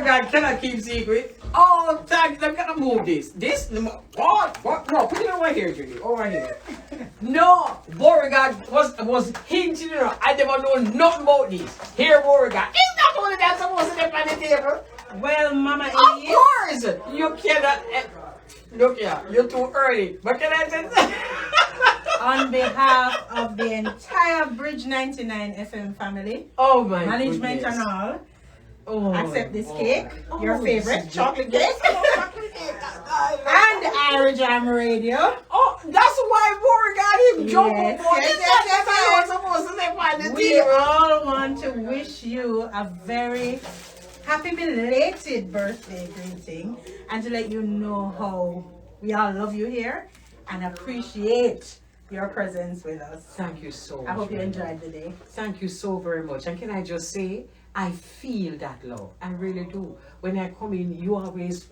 Beauregard cannot keep secret. Oh, thanks. I'm gonna move this. What? No, put it over here, Judy. Over here. No, Beauregard was hinting. I never know nothing about this. Here, Beauregard. Is that only that's supposed to be on the table? Well, Mama Of Elize. course, you cannot. Look here, you're too early. But can I say? On behalf of the entire Bridge 99 FM family, Oh my management goodness. and all, Oh, accept this cake, your this favorite is chocolate just- cake, and the Ira Jam Radio. Oh, that's why Beauregard him jump Yes, up on yes, it. yes, That's yes, why I was supposed to say on the We table. all want to wish you a very happy belated birthday greeting and to let you know how we all love you here and appreciate your presence with us. Thank you so much. I hope you enjoyed the day. Thank you so very much. And can I just say, I feel that love. I really do. When I come in, you always.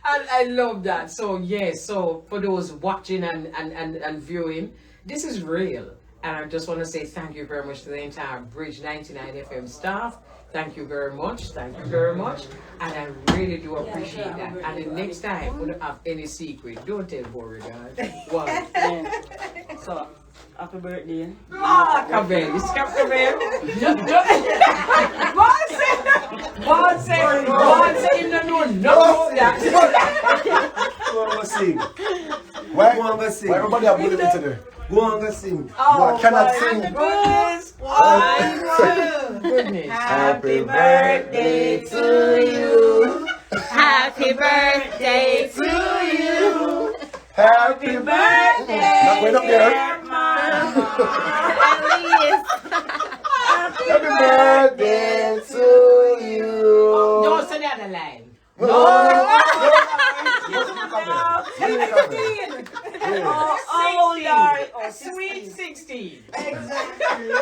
And I love that. So yes, so for those watching and viewing, this is real. And I just want to say thank you very much to the entire Bridge 99 FM staff. Thank you very much. Thank you very much. And I really do appreciate that. And the next time, we don't have any secret. Don't tell Beauregard. Why? So, happy birthday. Ah, Cabell. It's Cabell. One say, him no know that. Go on, go sing. Why go on, go sing? Why everybody have bullied me today? Go on, go sing. Oh, I cannot my sing. goodness. Goodness. Happy birthday to you. Happy birthday to you. Happy birthday. Not going up there. Happy birthday to you. Don't say the other line. No. Oh, Lord. Sweet 16. Exactly.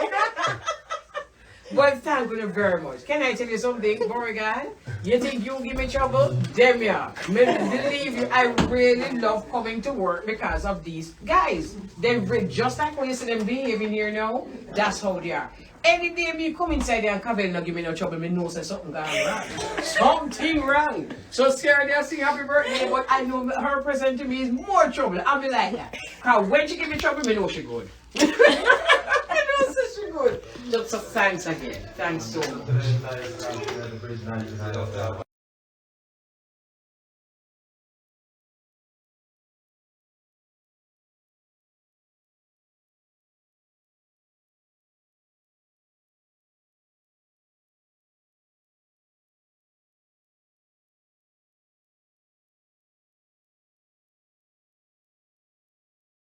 Well, thank you very much. Can I tell you something, Beauregard? You think you give me trouble? Damn ya. Believe you, I really love coming to work because of these guys. They're just like when you see them behaving here now, that's how they are. Any day me come inside there and Cavell not give me no trouble, me know say something gone wrong. Something wrong. So scared they sing happy birthday, but I know her present to me is more trouble. I'll be like that. Cause when she give me trouble, me know she good. I know say she good. Just so thanks again. Thanks so much.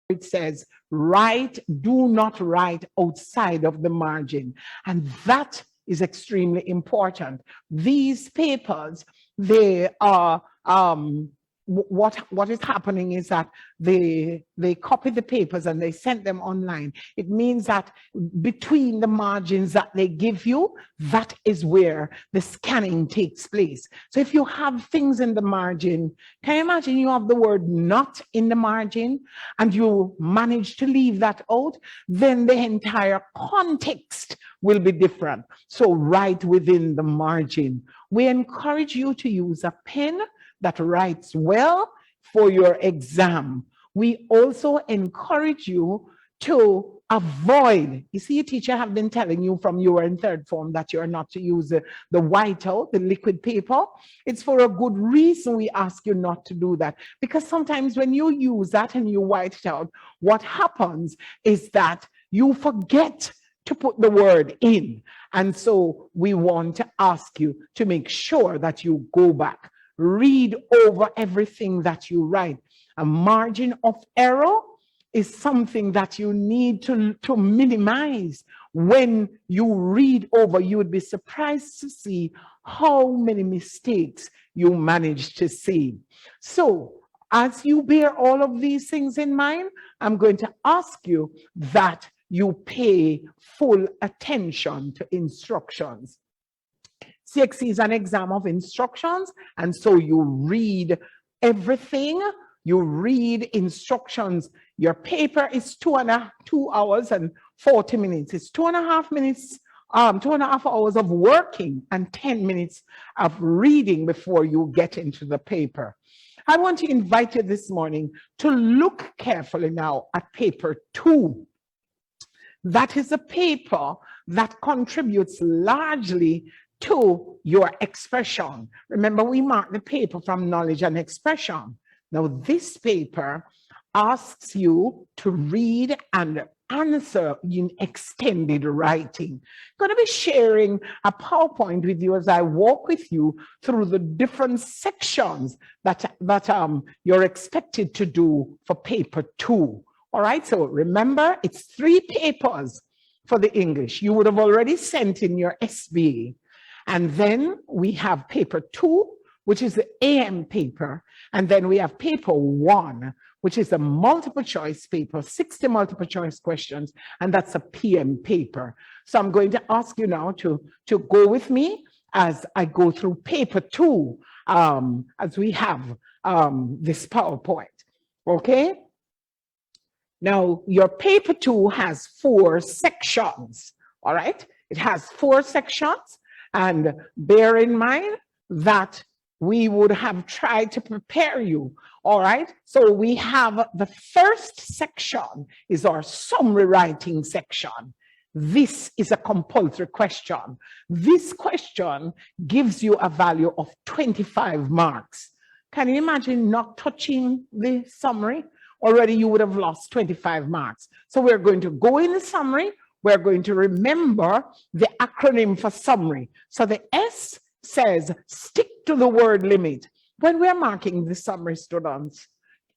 It says, write, do not write outside of the margin. And that is extremely important. These papers, they are, what is happening is that they copy the papers and they send them online. It means that between the margins that they give you, that is where the scanning takes place. So if you have things in the margin, can you imagine you have the word not in the margin and you manage to leave that out, then the entire context will be different. So right within the margin, we encourage you to use a pen that writes well for your exam. We also encourage you to avoid, you see, your teacher have been telling you from you were in third form that you're not to use the whiteout, the liquid paper. It's for a good reason we ask you not to do that. Because sometimes when you use that and you white it out, what happens is that you forget to put the word in. And so we want to ask you to make sure that you go back, read over everything that you write. A margin of error is something that you need to minimize. When you read over, you would be surprised to see how many mistakes you manage to see. So as you bear all of these things in mind, I'm going to ask you that you pay full attention to instructions. CXC is an exam of instructions, and so you read everything. You read instructions. Your paper is 2 hours and 40 minutes. It's 2.5 minutes 2.5 hours of working and 10 minutes of reading before you get into the paper. I want to invite you this morning to look carefully now at paper 2. That is a paper that contributes largely to your expression. Remember, we mark the paper from knowledge and expression. Now, this paper asks you to read and answer in extended writing. I'm going to be sharing a PowerPoint with you as I walk with you through the different sections that you're expected to do for paper 2. All right, so remember, it's 3 papers for the English. You would have already sent in your SBA. And then we have paper 2, which is the AM paper. And then we have paper 1, which is a multiple choice paper, 60 multiple choice questions, and that's a PM paper. So I'm going to ask you now to go with me as I go through paper 2, as we have this PowerPoint, okay? Now, your paper 2 has 4 sections, all right? It has 4 sections, and bear in mind that we would have tried to prepare you, all right? So we have the first section is our summary writing section. This is a compulsory question. This question gives you a value of 25 marks. Can you imagine not touching the summary? Already you would have lost 25 marks. So we're going to go in the summary. We're going to remember the acronym for summary. So the S says stick to the word limit. When we're marking the summary, students,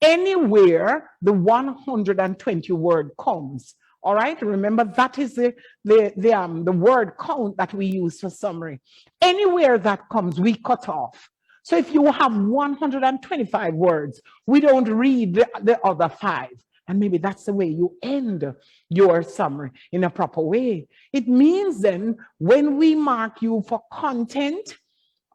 anywhere the 120 word comes, all right? Remember that is the word count that we use for summary. Anywhere that comes, we cut off. So if you have 125 words, we don't read the other 5. And maybe that's the way you end your summary in a proper way. It means then when we mark you for content,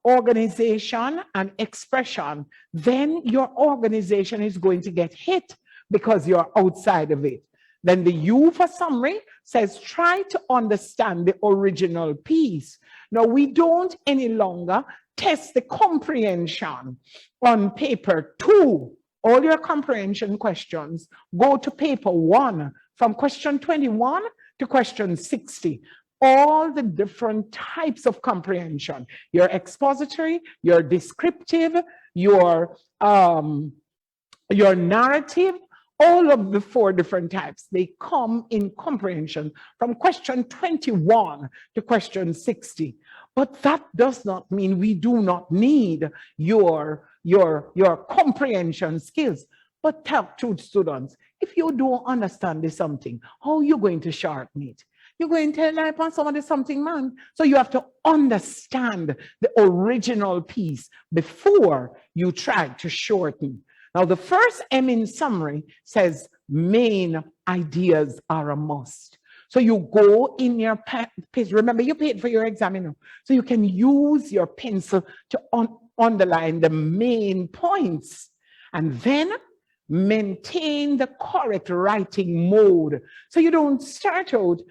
organization, and expression, then your organization is going to get hit because you're outside of it. Then the U for summary says try to understand the original piece. Now we don't any longer test the comprehension on paper 2. All your comprehension questions go to paper 1 from question 21 to question 60. All the different types of comprehension, your expository, your descriptive, your narrative, all of the 4 different types, they come in comprehension from question 21 to question 60. But that does not mean we do not need your comprehension skills. But tell to students, if you don't understand this something, how are you going to sharpen it? You're going to rely upon somebody something, man. So you have to understand the original piece before you try to shorten. Now, the first M in summary says main ideas are a must. So you go in your page. Remember, you paid for your examiner. So you can use your pencil to underline the main points. And then maintain the correct writing mode. So you don't start out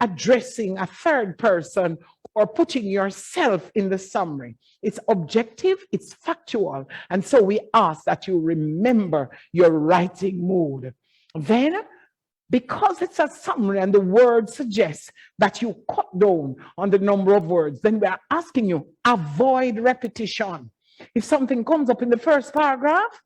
addressing a third person or putting yourself in the summary. It's objective, it's factual. And so we ask that you remember your writing mode. Then, because it's a summary and the word suggests that you cut down on the number of words, then we are asking you, avoid repetition. If something comes up in the first paragraph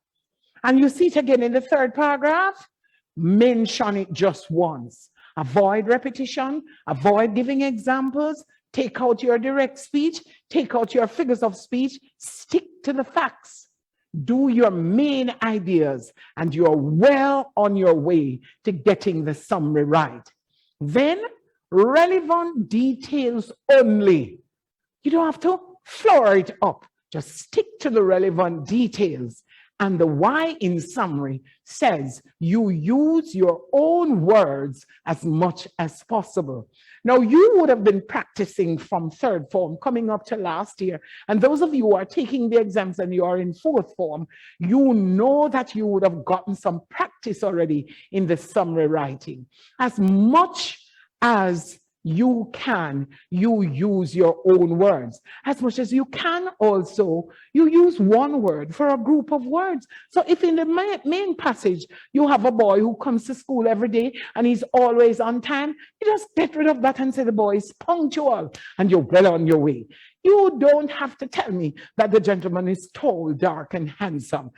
and you see it again in the third paragraph, mention it just once. Avoid repetition, avoid giving examples, take out your direct speech, take out your figures of speech, stick to the facts. Do your main ideas, and you're well on your way to getting the summary right. Then, relevant details only. You don't have to floor it up. Just stick to the relevant details. And the Y in summary says you use your own words as much as possible. Now, you would have been practicing from 3rd form coming up to last year. And those of you who are taking the exams and you are in 4th form, you know that you would have gotten some practice already in the summary writing. As much as you use your own words. As much as you can also, you use one word for a group of words. So if in the main passage, you have a boy who comes to school every day and he's always on time, you just get rid of that and say the boy is punctual and you're well on your way. You don't have to tell me that the gentleman is tall, dark, and handsome.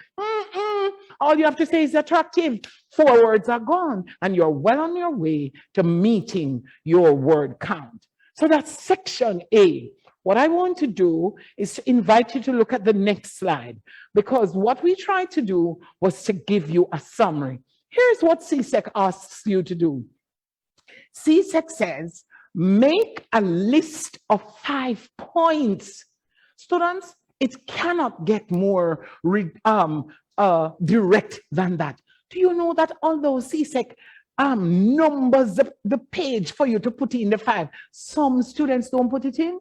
All you have to say is attractive. 4 words are gone, and you're well on your way to meeting your word count. So that's section A. What I want to do is to invite you to look at the next slide, because what we tried to do was to give you a summary. Here's what CSEC asks you to do. CSEC says, make a list of 5 points. Students, it cannot get more direct than that. Do you know that although CSEC numbers the page for you to put in the 5, some students don't put it in?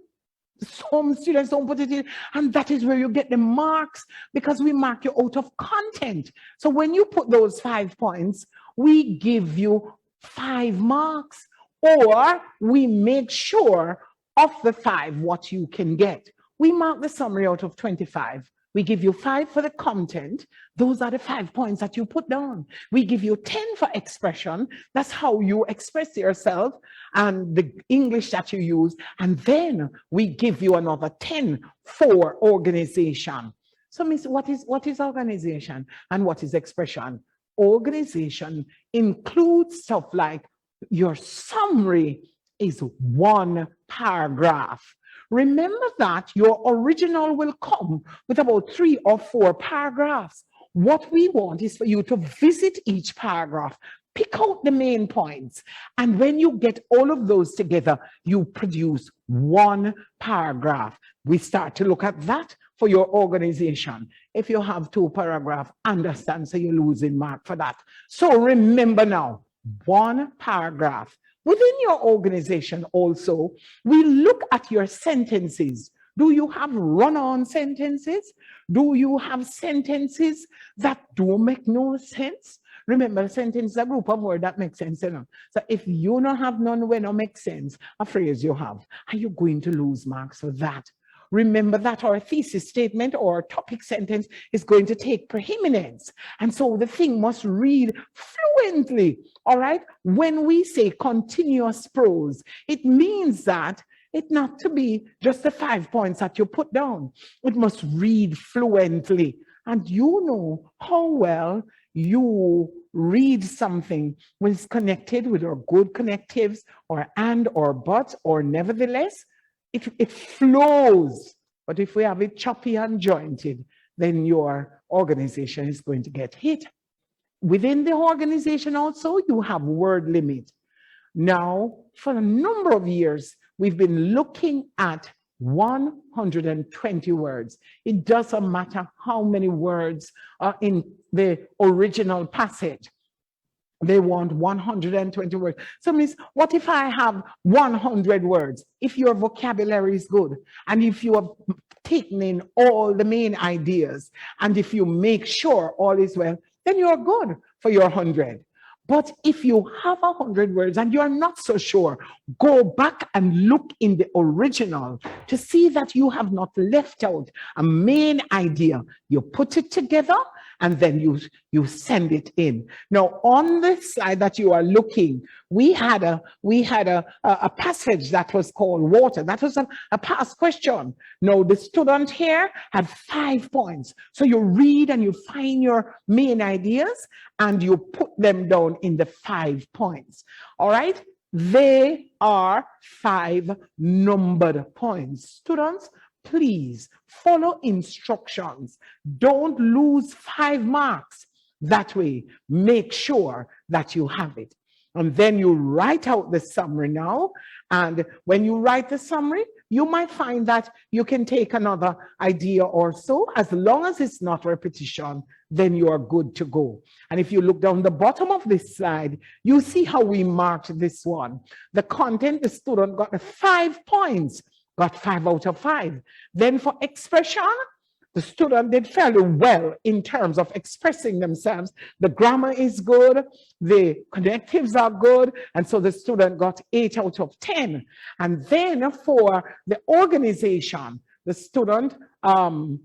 Some students don't put it in, and that is where you get the marks, because we mark you out of content. So when you put those 5 points, we give you 5 marks, or we make sure of the 5 what you can get. We mark the summary out of 25. We give you 5 for the content. Those are the 5 points that you put down. We give you 10 for expression. That's how you express yourself and the English that you use. And then we give you another 10 for organization. So, Miss, what is organization and what is expression? Organization includes stuff like your summary is 1 paragraph. Remember that your original will come with about 3 or 4 paragraphs. What we want is for you to visit each paragraph, pick out the main points, and when you get all of those together, you produce 1 paragraph. We start to look at that for your organization. If you have 2 paragraphs, understand, so you're losing mark for that. So remember now, 1 paragraph. Within your organization also, we look at your sentences. Do you have run-on sentences? Do you have sentences that don't make no sense? Remember, a sentence is a group of words that make sense. You know? So if you don't have none where no make sense, a phrase you have, are you going to lose marks for that? Remember that our thesis statement or topic sentence is going to take preeminence. And so the thing must read fluently, all right? When we say continuous prose, it means that it not to be just the 5 points that you put down. It must read fluently. And you know how well you read something when it's connected with our good connectives or and or but or nevertheless. It flows, but if we have it choppy and jointed, then your organization is going to get hit. Within the organization also, you have word limit. Now, for a number of years, we've been looking at 120 words. It doesn't matter how many words are in the original passage. They want 120 words. So, Miss, what if I have 100 words? If your vocabulary is good, and if you have taken in all the main ideas, and if you make sure all is well, then you're good for your 100. But if you have 100 words and you're not so sure, go back and look in the original to see that you have not left out a main idea. You put it together and then you send it in. Now, on the slide that you are looking, we had a passage that was called water. That was a past question. Now, the student here had 5 points. So you read and you find your main ideas and you put them down in the 5 points. All right? They are 5 numbered points. Students, please follow instructions. Don't lose 5 marks. That way, make sure that you have it. And then you write out the summary now. And when you write the summary, you might find that you can take another idea or so. As long as it's not repetition, then you are good to go. And if you look down the bottom of this slide, you see how we marked this one. The content, the student got the 5 points, got 5 out of 5. Then for expression, The student did fairly well in terms of expressing themselves. The grammar is good, the connectives are good, and so the student got 8 out of 10. And then for the organization, the student fell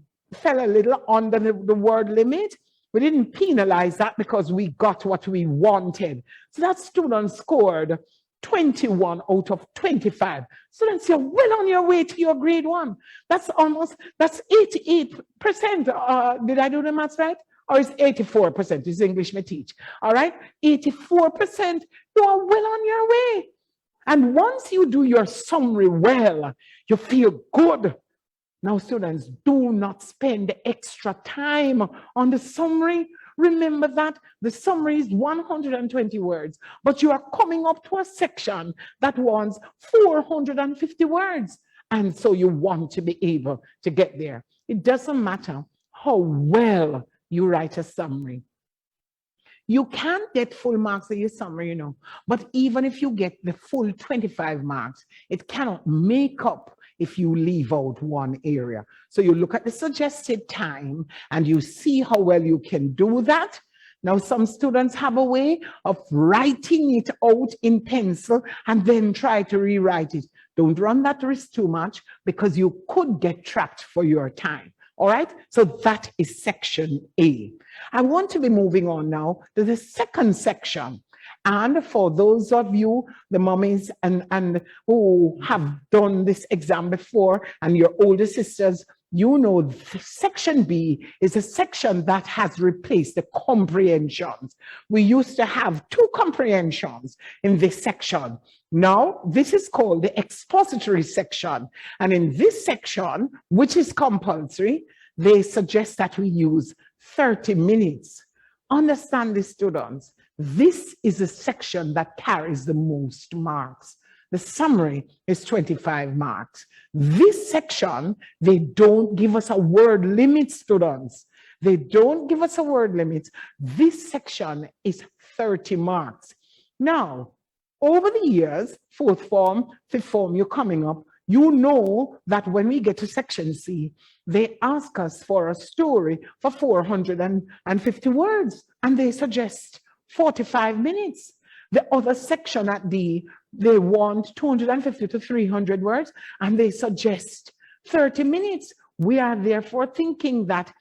a little under the word limit. We didn't penalize that because we got what we wanted. So that student scored 21 out of 25. Students, you're well on your way to your grade 1. That's 88%. Did I do the maths right? Or is 84%? It's English me teach. All right? 84%, you are well on your way. And once you do your summary well, you feel good. Now, students, do not spend extra time on the summary. Remember that the summary is 120 words, but you are coming up to a section that wants 450 words. And so you want to be able to get there. It doesn't matter how well you write a summary. You can't get full marks in your summary, you know, but even if you get the full 25 marks, it cannot make up if you leave out one area. So you look at the suggested time and you see how well you can do that. Now, some students have a way of writing it out in pencil and then try to rewrite it. Don't run that risk too much because you could get trapped for your time. All right, so that is section A. I want to be moving on now to the second section. And for those of you, the mummies and who have done this exam before and your older sisters, you know section B is a section that has replaced the comprehensions. We used to have 2 comprehensions in this section. Now, this is called the expository section. And in this section, which is compulsory, they suggest that we use 30 minutes. Understand this, students. This is a section that carries the most marks. The summary is 25 marks. This section, they don't give us a word limit, students. They don't give us a word limit. This section is 30 marks. Now, over the years, 4th form, 5th form, you're coming up, you know that when we get to section C, they ask us for a story for 450 words, and they suggest 45 minutes. The other section at D, they want 250 to 300 words, and they suggest 30 minutes. We are therefore thinking that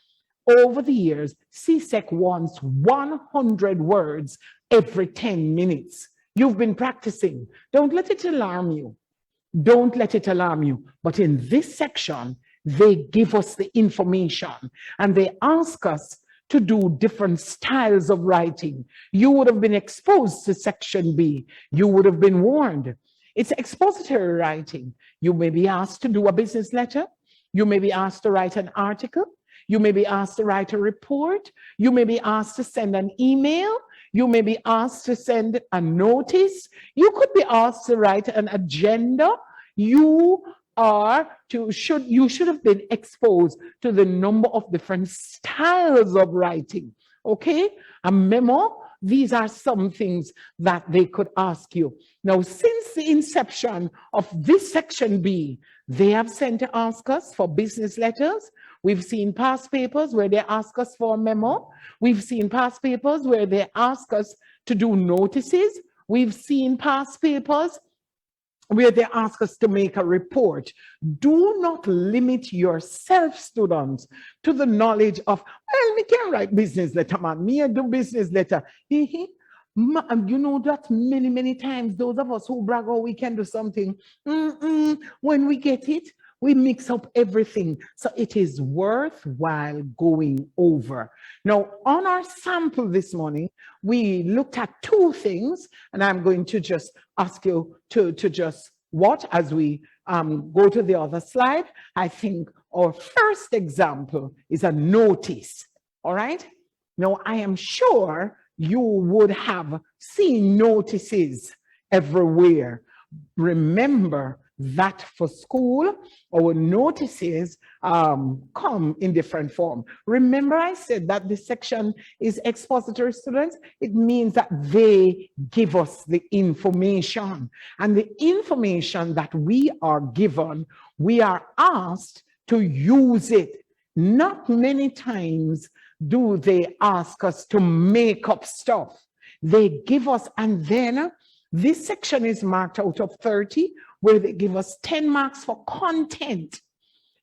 over the years, CSEC wants 100 words every 10 minutes. You've been practicing. Don't let it alarm you. Don't let it alarm you. But in this section, they give us the information and they ask us to do different styles of writing. You would have been exposed to section B. You would have been warned. It's expository writing. You may be asked to do a business letter. You may be asked to write an article. You may be asked to write a report. You may be asked to send an email. You may be asked to send a notice. You could be asked to write an agenda. You should have been exposed to the number of different styles of writing. Okay? A memo, these are some things that they could ask you. Now, since the inception of this section B, they have sent to ask us for business letters. We've seen past papers where they ask us for a memo. We've seen past papers where they ask us to do notices. We've seen past papers where they ask us to make a report. Do not limit yourself, students, to the knowledge of, well, me can write business letter, man. Me I do business letter. You know that many times, those of us who brag, oh, we can do something, when we get it, we mix up everything. So it is worthwhile going over. Now, on our sample this morning, we looked at 2 things, and I'm going to just ask you to just watch as we go to the other slide. I think our first example is a notice, all right? Now, I am sure you would have seen notices everywhere. Remember that for school, our notices come in different form. Remember I said that this section is expository, students. It means that they give us the information. And the information that we are given, we are asked to use it. not many times do they ask us to make up stuff. They give us, and then this section is marked out of 30, where they give us 10 marks for content.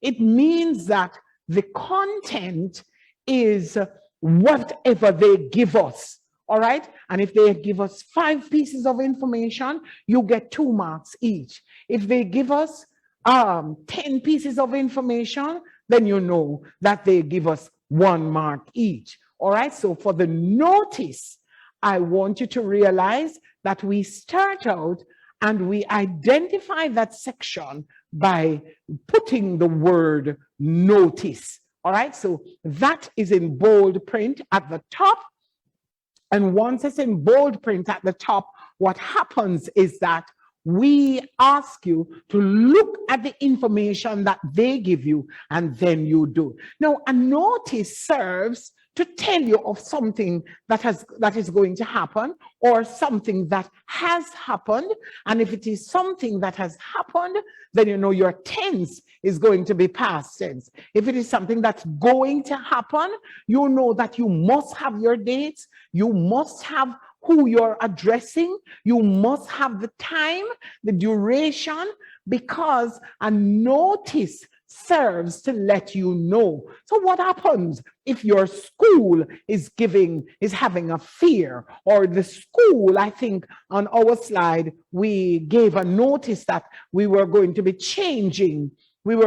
It means that the content is whatever they give us, all right? And if they give us 5 pieces of information, you get 2 marks each. If they give us 10 pieces of information, then you know that they give us 1 mark each, all right? So for the notice, I want you to realize that we start out and we identify that section by putting the word notice. All right, so that is in bold print at the top. And once it's in bold print at the top, what happens is that we ask you to look at the information that they give you, and then you do. Now, a notice serves to tell you of something that is going to happen, or something that has happened. And if it is something that has happened, then you know your tense is going to be past tense. If it is something that's going to happen, you know that you must have your dates, you must have who you're addressing, you must have the time, the duration, because a notice serves to let you know. So what happens if your school is having a fear, or the school, I think on our slide, we gave a notice that we were going to be changing the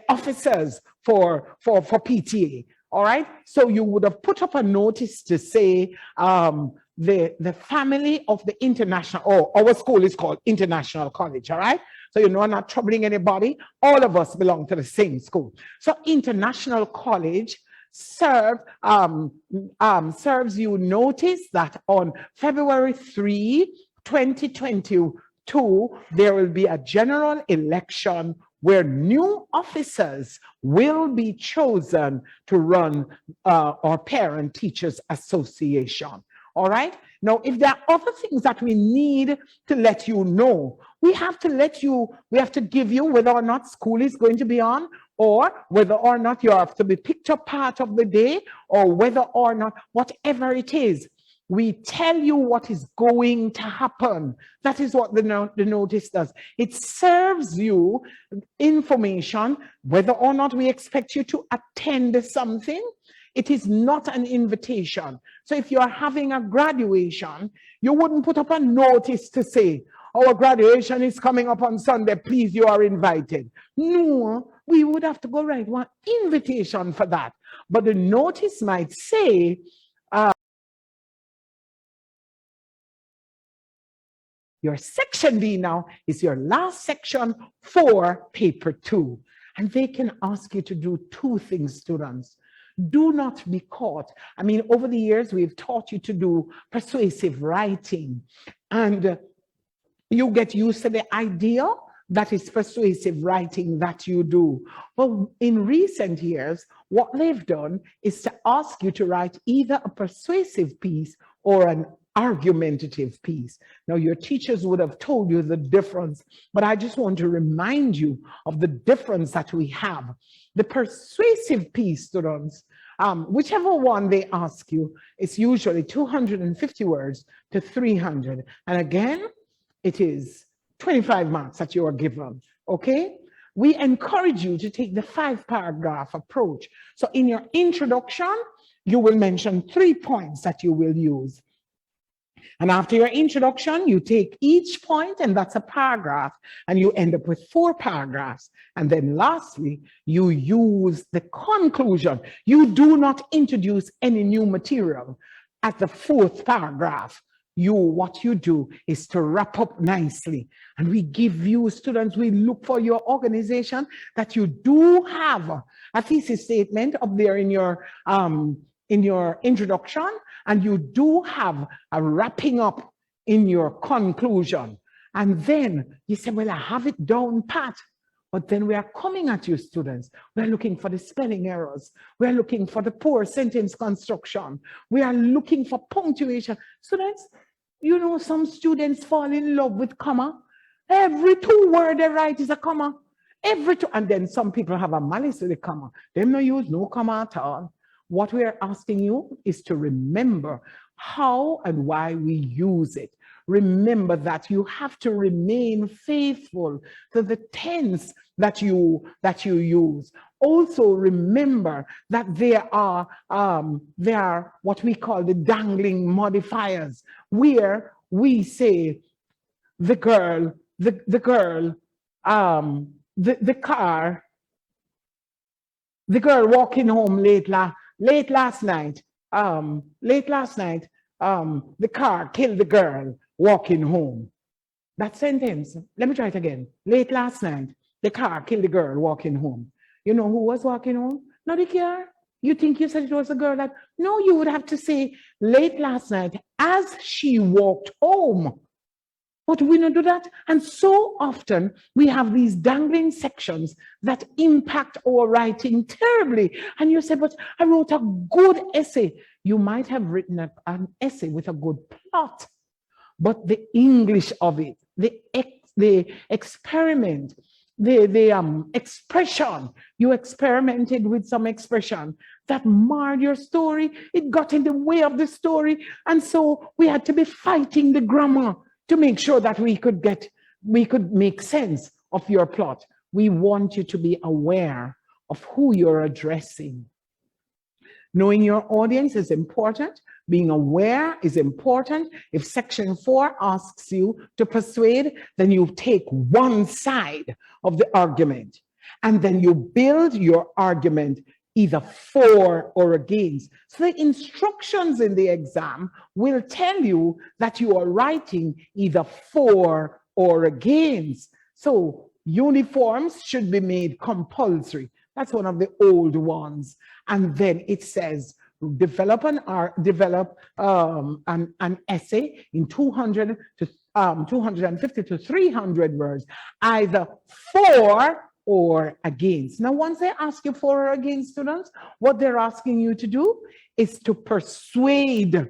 officers for PTA. All right. So you would have put up a notice to say the family of the international, our school is called International College. All right. So you know, I'm not troubling anybody. All of us belong to the same school. So International College serves you notice that on February 3, 2022, there will be a general election where new officers will be chosen to run our Parent Teachers Association. All right. Now, if there are other things that we need to let you know, we have to give you whether or not school is going to be on, or whether or not you have to be picked up part of the day, or whether or not, whatever it is, we tell you what is going to happen. That is what the notice does. It serves you information whether or not we expect you to attend something. It is not an invitation. So if you're having a graduation, you wouldn't put up a notice to say, our graduation is coming up on Sunday, please, you are invited. No, we would have to go write one invitation for that. But the notice might say, your section B now is your last section for paper 2. And they can ask you to do 2 things, students. Do not be caught. I mean, over the years, we've taught you to do persuasive writing. And you get used to the idea that is persuasive writing that you do. Well, in recent years, what they've done is to ask you to write either a persuasive piece or an argumentative piece. Now, your teachers would have told you the difference, but I just want to remind you of the difference that we have. The persuasive piece, students, whichever one they ask you, it's usually 250 words to 300. And again, it is 25 marks that you are given, okay? We encourage you to take the 5-paragraph approach. So in your introduction, you will mention 3 points that you will use. And after your introduction, you take each point, and that's a paragraph, and you end up with 4 paragraphs. And then lastly, you use the conclusion. You do not introduce any new material at the 4th paragraph. What you do is to wrap up nicely. And we give you, students, we look for your organization that you do have a thesis statement up there in your introduction, and you do have a wrapping up in your conclusion. And then you say, well, I have it down pat. But then we are coming at you, students. We're looking for the spelling errors. We're looking for the poor sentence construction. We are looking for punctuation. Students, you know, some students fall in love with comma. Every 2 words they write is a comma. And then some people have a malice with the comma. Them no use no comma at all. What we are asking you is to remember how and why we use it. Remember that you have to remain faithful to the tense that you use. Also remember that there are what we call the dangling modifiers, where we say the girl, the girl walking home late last night, the car killed the girl walking home. That sentence, let me try it again. Late last night, the car killed the girl walking home. You know who was walking home? Not the car. You think you said it was a girl that, no, you would have to say late last night as she walked home. But we don't do that. And so often we have these dangling sections that impact our writing terribly. And you say, but I wrote a good essay. You might have written an essay with a good plot, but the English of it, the experiment, the expression, you experimented with some expression that marred your story. It got in the way of the story. And so we had to be fighting the grammar to make sure that we could make sense of your plot. We want you to be aware of who you're addressing. Knowing your audience is important. Being aware is important. If section 4 asks you to persuade, then you take one side of the argument and then you build your argument either for or against. So the instructions in the exam will tell you that you are writing either for or against. So uniforms should be made compulsory. That's one of the old ones. And then it says, develop an essay in 250 to 300 words, either for or against. Now, once they ask you for or against, students, what they're asking you to do is to persuade.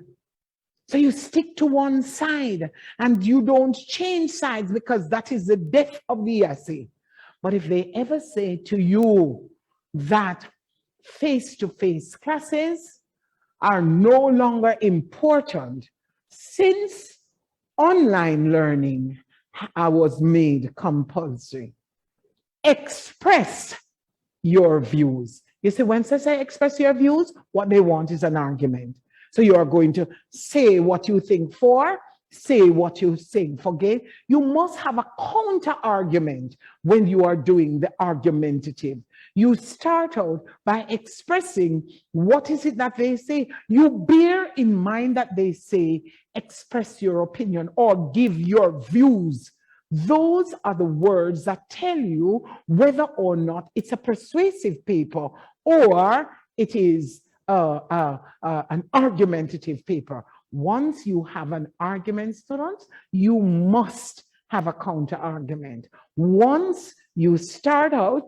So you stick to one side and you don't change sides, because that is the death of the essay. But if they ever say to you that face-to-face classes are no longer important since online learning was made compulsory, express your views. You see, when they say express your views, what they want is an argument. So you are going to say what you think for, say what you think for against. You must have a counter argument when you are doing the argumentative. You start out by expressing what is it that they say. You bear in mind that they say, express your opinion or give your views. Those are the words that tell you whether or not it's a persuasive paper or it is an argumentative paper. Once you have an argument, students, you must have a counter argument. Once you start out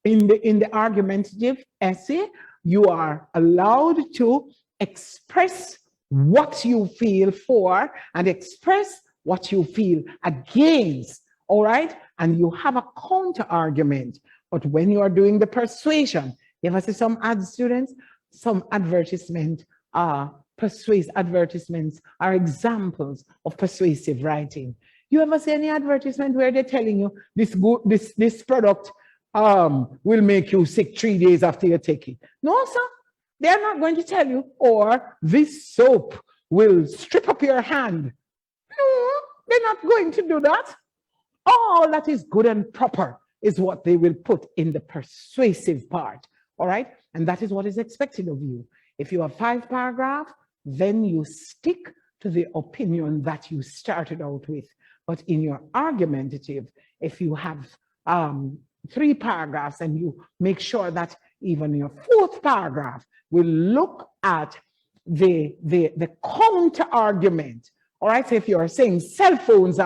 in the argumentative essay, you are allowed to express what you feel for and express what you feel against, all right? And you have a counter argument. But when you are doing the persuasion, you ever see some ad students, some advertisement, advertisements are examples of persuasive writing. You ever see any advertisement where they're telling you this product will make you sick 3 days after you take it? No, sir. They're not going to tell you, or this soap will strip up your hand. No, they're not going to do that. All that is good and proper is what they will put in the persuasive part, all right? And that is what is expected of you. If you have 5 paragraphs, then you stick to the opinion that you started out with. But in your argumentative, if you have 3 paragraphs and you make sure that even your 4th paragraph will look at the counter argument. All right, so if you're saying cell phones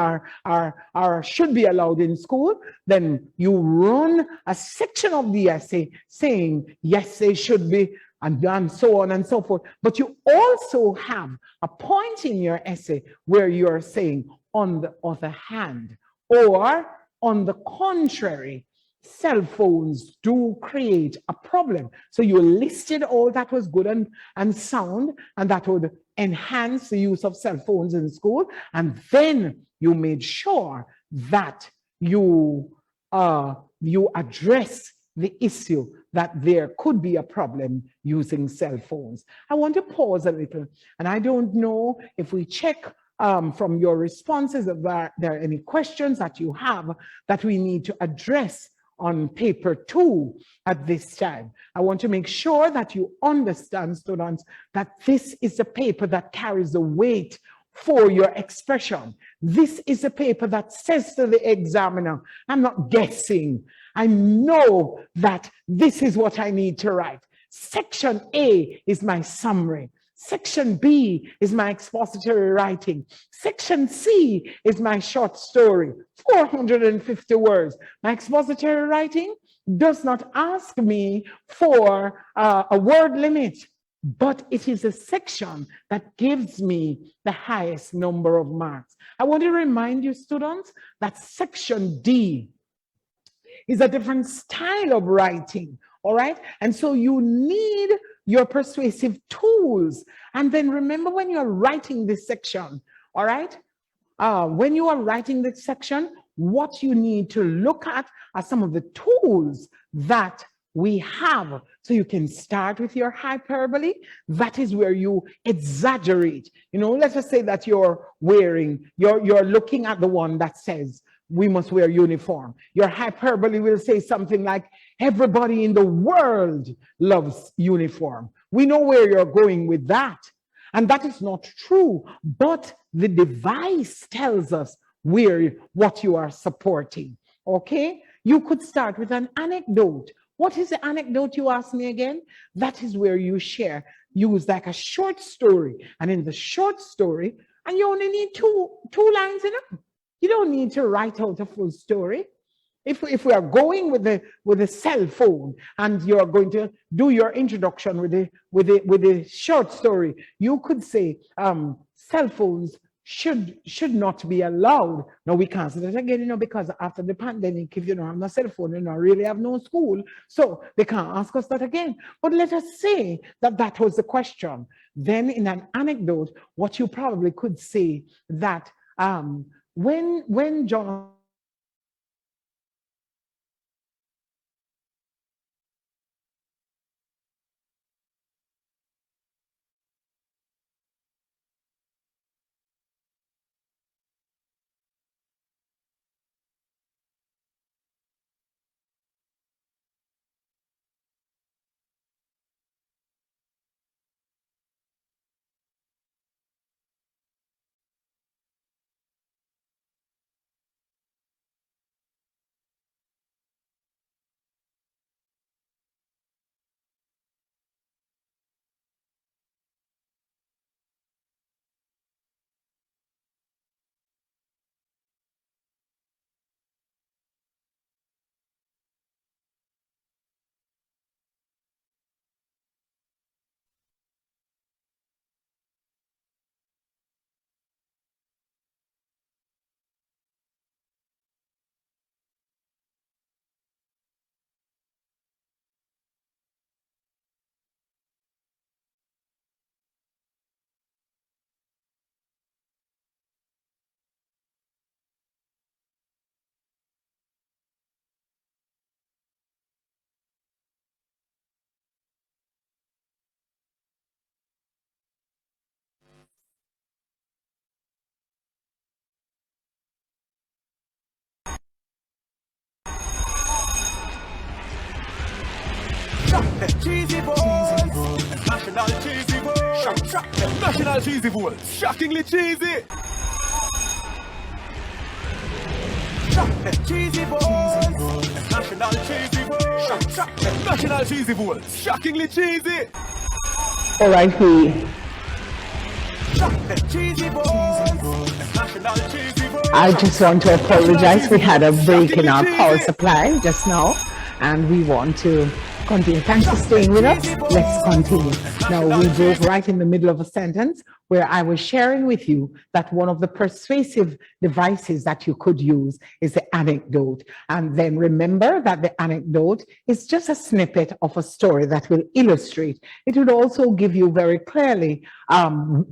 should be allowed in school, then you run a section of the essay saying, yes, they should be, and so on and so forth. But you also have a point in your essay where you're saying, on the other hand, or on the contrary. cell phones do create a problem. So you listed all that was good and sound, and that would enhance the use of cell phones in school. And then you made sure that you address the issue that there could be a problem using cell phones. I want to pause a little, and I don't know if we check from your responses if there are any questions that you have that we need to address on paper 2 at this time. I want to make sure that you understand, students, that this is a paper that carries the weight for your expression. This is a paper that says to the examiner, I'm not guessing. I know that this is what I need to write. Section A is my summary. Section B is my expository writing. Section C is my short story, 450 words. My expository writing does not ask me for a word limit, but it is a section that gives me the highest number of marks. I want to remind you, students, that section D is a different style of writing, all right? And so you need your persuasive tools. And then remember, when you're writing this section, all right? When you are writing this section, what you need to look at are some of the tools that we have. So you can start with your hyperbole. That is where you exaggerate. You know, let's just say that you're looking at the one that says, we must wear uniform. Your hyperbole will say something like, everybody in the world loves uniform. We know where you're going with that. And that is not true, but the device tells us what you are supporting, okay? You could start with an anecdote. What is the anecdote, you ask me again? That is where you use like a short story. And in the short story, and you only need two lines in it. You don't need to write out a full story. If we are going with the cell phone and you're going to do your introduction with the short story, you could say cell phones should not be allowed. Now we can't say that again, you know, because after the pandemic, if you don't have a cell phone, you don't really have no school, so they can't ask us that again. But let us say that was the question. Then in an anecdote, what you probably could say that when John Cheesy balls, national cheesy balls, national cheesy balls, shockingly cheesy. Cheesy balls, national cheesy balls, national cheesy balls, shockingly cheesy. all right, Cheesy balls, national cheesy balls. I just want to apologize. We had a break in our power supply just now, and we want to continue. Thanks for staying with us. Let's continue. Now, we broke right in the middle of a sentence where I was sharing with you that one of the persuasive devices that you could use is the anecdote. And then remember that the anecdote is just a snippet of a story that will illustrate. It would also give you very clearly our